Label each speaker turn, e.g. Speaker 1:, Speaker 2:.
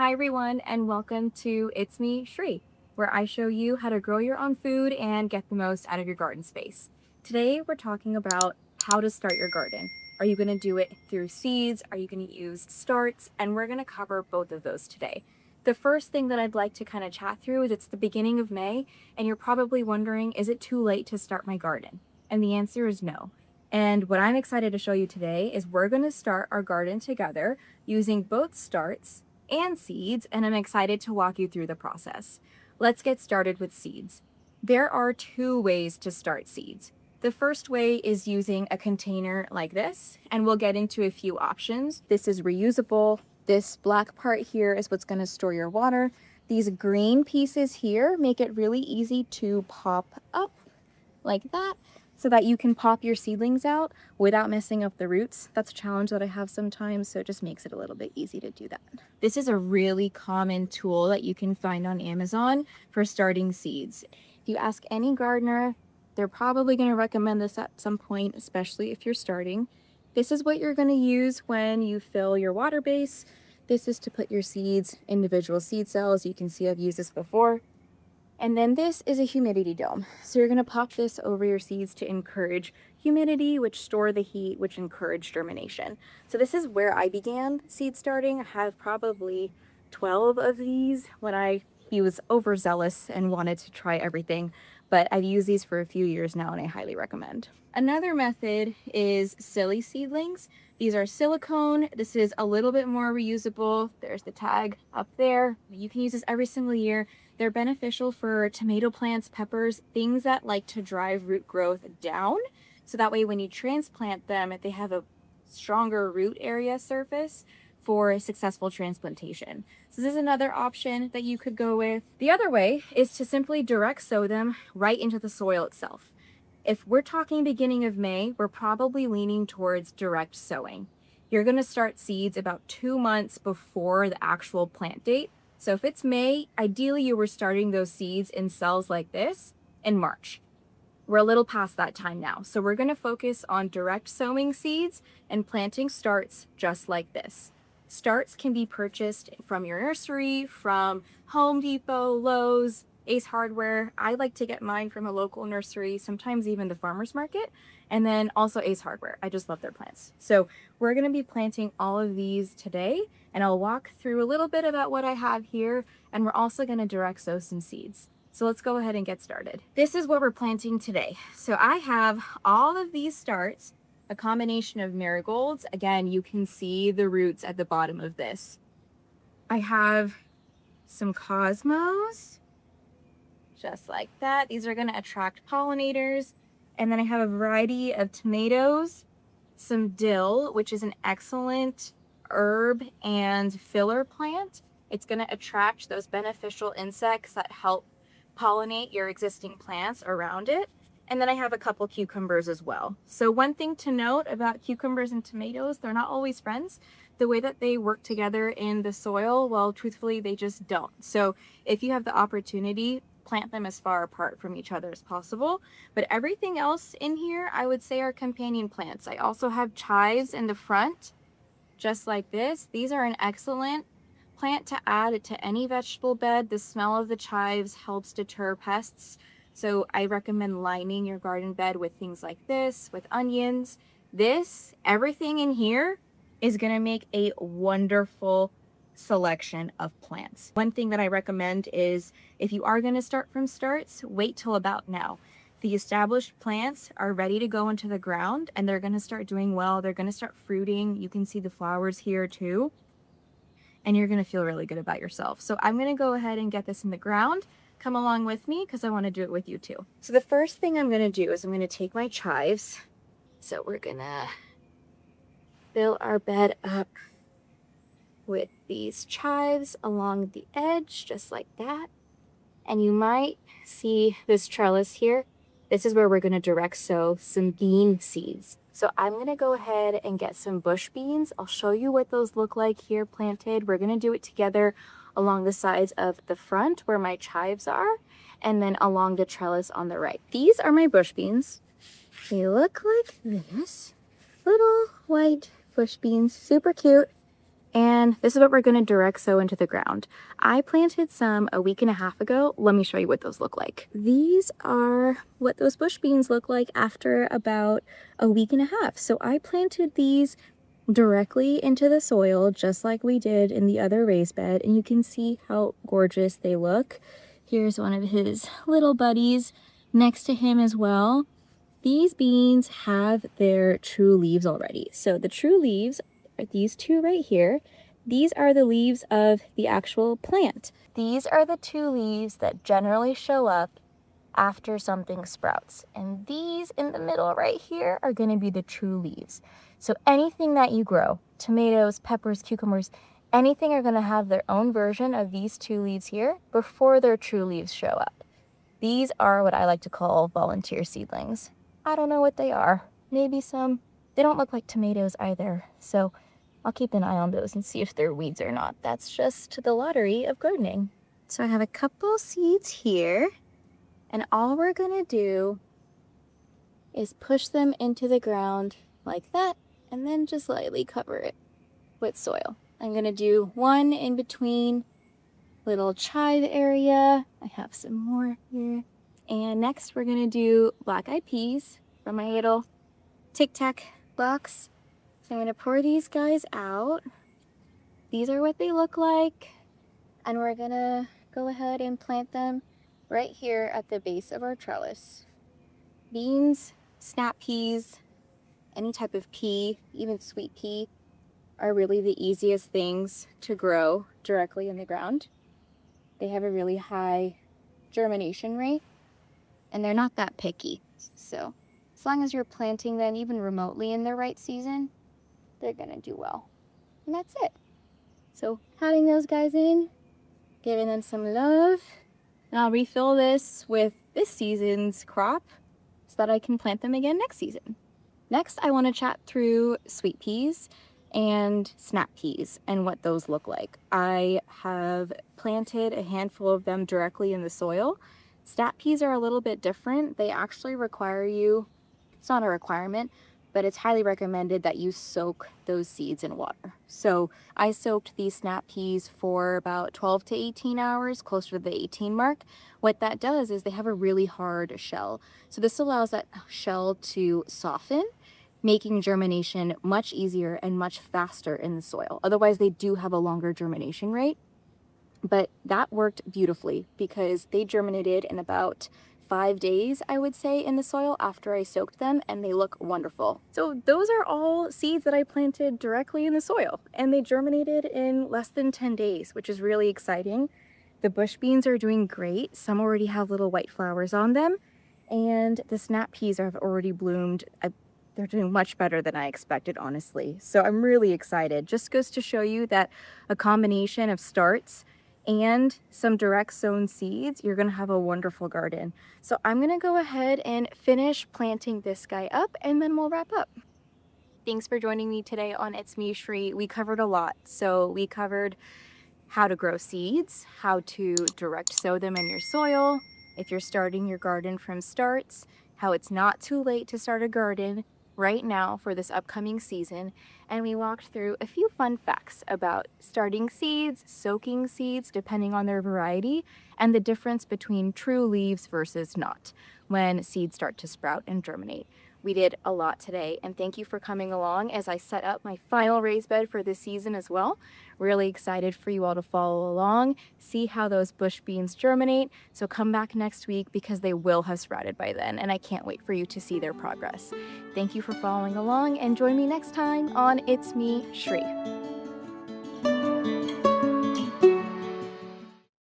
Speaker 1: Hi everyone and welcome to It's Me, Shri, where I show you how to grow your own food and get the most out of your garden space. Today we're talking about how to start your garden. Are you going to do it through seeds? Are you going to use starts? And we're going to cover both of those today. The first thing that I'd like to kind of chat through is it's the beginning of May and you're probably wondering, is it too late to start my garden? And the answer is no. And what I'm excited to show you today is we're going to start our garden together using both starts and seeds, and I'm excited to walk you through the process. Let's get started with seeds. There are two ways to start seeds. The first way is using a container like this, and we'll get into a few options. This is reusable. This black part here is what's going to store your water. These green pieces here make it really easy to pop up like that, so that you can pop your seedlings out without messing up the roots. That's a challenge that I have sometimes, so it just makes it a little bit easy to do that. This is a really common tool that you can find on Amazon for starting seeds. If you ask any gardener, they're probably going to recommend this at some point, especially if you're starting. This is what you're going to use when you fill your water base. This is to put your seeds, individual seed cells. You can see I've used this before. And then this is a humidity dome. So you're gonna pop this over your seeds to encourage humidity, which store the heat, which encourage germination. So this is where I began seed starting. I have probably 12 of these when he was overzealous and wanted to try everything. But I've used these for a few years now and I highly recommend. Another method is silly seedlings. These are silicone. This is a little bit more reusable. There's the tag up there. You can use this every single year. They're beneficial for tomato plants, peppers, things that like to drive root growth down. So that way when you transplant them, they have a stronger root area surface for successful transplantation. So this is another option that you could go with. The other way is to simply direct sow them right into the soil itself. If we're talking beginning of May, we're probably leaning towards direct sowing. You're going to start seeds about 2 months before the actual plant date. So if it's May, ideally you were starting those seeds in cells like this in March. We're a little past that time now. So we're going to focus on direct sowing seeds and planting starts just like this. Starts can be purchased from your nursery, from Home Depot, Lowe's, Ace Hardware. I like to get mine from a local nursery, sometimes even the farmer's market, and then also Ace Hardware. I just love their plants. So we're going to be planting all of these today, and I'll walk through a little bit about what I have here, and we're also going to direct sow some seeds. So let's go ahead and get started. This is what we're planting today. So I have all of these starts, a combination of marigolds. Again, you can see the roots at the bottom of this. I have some cosmos, just like that. These are going to attract pollinators. And then I have a variety of tomatoes, some dill, which is an excellent herb and filler plant. It's going to attract those beneficial insects that help pollinate your existing plants around it. And then I have a couple cucumbers as well. So one thing to note about cucumbers and tomatoes, they're not always friends. The way that they work together in the soil, well, truthfully, they just don't. So if you have the opportunity, plant them as far apart from each other as possible. But everything else in here, I would say, are companion plants. I also have chives in the front, just like this. These are an excellent plant to add to any vegetable bed. The smell of the chives helps deter pests. So I recommend lining your garden bed with things like this, with onions. Everything in here is going to make a wonderful selection of plants. One thing that I recommend is if you are going to start from starts, wait till about now. The established plants are ready to go into the ground and they're going to start doing well. They're going to start fruiting. You can see the flowers here too. And you're going to feel really good about yourself. So I'm going to go ahead and get this in the ground. Come along with me because I want to do it with you too. So the first thing I'm going to do is I'm going to take my chives. So we're going to fill our bed up with these chives along the edge, just like that. And you might see this trellis here. This is where we're going to direct sow some bean seeds. So I'm going to go ahead and get some bush beans. I'll show you what those look like here planted. We're going to do it together along the sides of the front where my chives are, and then along the trellis on the right. These are my bush beans. They look like this. Little white bush beans, super cute. And this is what we're going to direct sow into the ground. I planted some a week and a half ago. Let me show you what those look like. These are what those bush beans look like after about a week and a half. So I planted these directly into the soil, just like we did in the other raised bed. And you can see how gorgeous they look. Here's one of his little buddies next to him as well. These beans have their true leaves already. So the true leaves are these two right here. These are the leaves of the actual plant. These are the two leaves that generally show up after something sprouts. And these in the middle right here are going to be the true leaves. So anything that you grow, tomatoes, peppers, cucumbers, anything are going to have their own version of these two leaves here before their true leaves show up. These are what I like to call volunteer seedlings. I don't know what they are. Maybe some. They don't look like tomatoes either. So I'll keep an eye on those and see if they're weeds or not. That's just the lottery of gardening. So I have a couple seeds here. And all we're gonna do is push them into the ground like that, and then just lightly cover it with soil. I'm gonna do one in between little chive area. I have some more here. And next we're gonna do black-eyed peas from my little Tic Tac box. So I'm gonna pour these guys out. These are what they look like. And we're gonna go ahead and plant them right here at the base of our trellis. Beans, snap peas, any type of pea, even sweet pea, are really the easiest things to grow directly in the ground. They have a really high germination rate, and they're not that picky. So as long as you're planting them even remotely in the right season, they're gonna do well. And that's it. So having those guys in, giving them some love, and I'll refill this with this season's crop so that I can plant them again next season. Next, I want to chat through sweet peas and snap peas and what those look like. I have planted a handful of them directly in the soil. Snap peas are a little bit different. They actually require you, it's not a requirement, but it's highly recommended that you soak those seeds in water. So I soaked these snap peas for about 12 to 18 hours, closer to the 18 mark. What that does is they have a really hard shell. So this allows that shell to soften, making germination much easier and much faster in the soil. Otherwise, they do have a longer germination rate. But that worked beautifully because they germinated in about 5 days, I would say, in the soil after I soaked them, and they look wonderful. So those are all seeds that I planted directly in the soil, and they germinated in less than 10 days, which is really exciting. The bush beans are doing great. Some already have little white flowers on them, and the snap peas have already bloomed. They're doing much better than I expected, honestly. So I'm really excited. Just goes to show you that a combination of starts and some direct sown seeds, you're gonna have a wonderful garden. So I'm gonna go ahead and finish planting this guy up, and then we'll wrap up. Thanks for joining me today on It's Me Shri. We covered a lot. So we covered how to grow seeds, how to direct sow them in your soil, if you're starting your garden from starts, how it's not too late to start a garden right now for this upcoming season, and we walked through a few fun facts about starting seeds, soaking seeds depending on their variety, and the difference between true leaves versus not when seeds start to sprout and germinate. We did a lot today, and thank you for coming along as I set up my final raised bed for this season as well. Really excited for you all to follow along, see how those bush beans germinate. So come back next week because they will have sprouted by then, and I can't wait for you to see their progress. Thank you for following along, and join me next time on It's Me, Shri.